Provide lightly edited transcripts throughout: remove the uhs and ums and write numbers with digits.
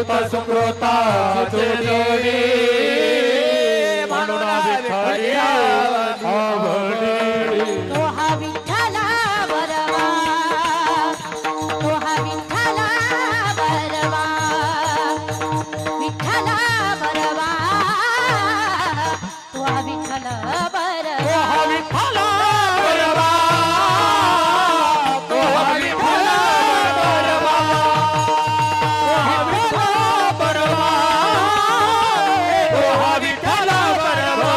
सुकृत सुकृताचे जोडी म्हणून विठ्ठली आवडी तो हा विठ्ठला बरवा तो हा विठ्ठला बरवा विठ्ठला बरवा तो हा विठ्ठला बरवा हा विठ्ठला बरवा तो हा विठ्ठला बरवा तो हा विठ्ठला बरवा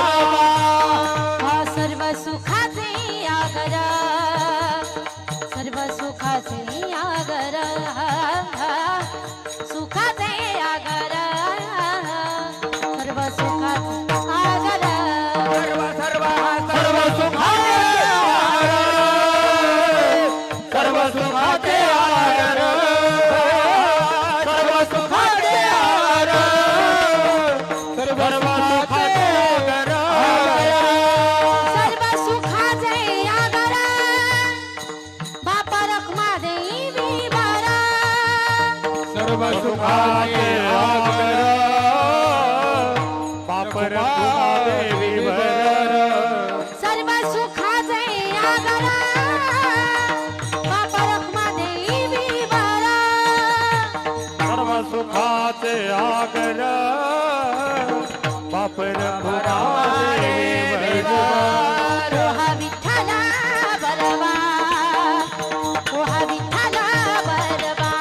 हा सर्व सुखाचे आगर सर्व सुखाचे आगर सुखाचे आगर सर्व सुखाचे आगर सर्व सुखाचे सर्व सुखाचे आगर सर्व सुखाचे आगर सर्व सुखाचे आगर सर्व सुखाचे आगर बापा रखमा देवी बारा सर्व सुखाचे आगर बापर देवी वर सर्व सुखाचे आगर बापा रखमा देवी बारा सर्व सुखाचे आगर बापर देवी वर तो हा विठ्ठला बरवा तो हा विठ्ठला बरवा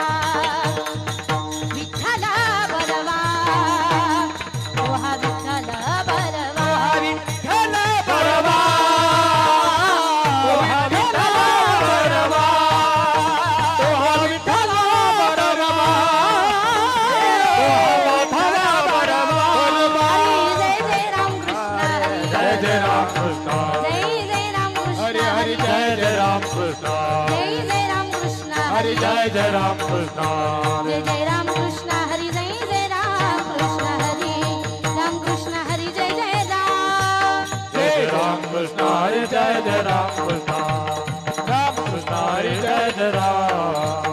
विठ्ठला बरवा तो हा विठ्ठला बरवा विठ्ठल बरवा तो हा विठ्ठल बरवा तो हा विठ्ठल बरवा तो हा विठ्ठल बरवा जय जय राम कृष्ण जय जय राम कृष्ण जय जय राम कृष्ण हरी जय जय राम कृष्ण जय जय राम कृष्ण हरी जय जय राम कृष्ण हरी राम कृष्ण हरी जय जय राम जय राम कृष्ण हरी जय जय राम कृष्ण राम कृष्ण हरी जय जय राम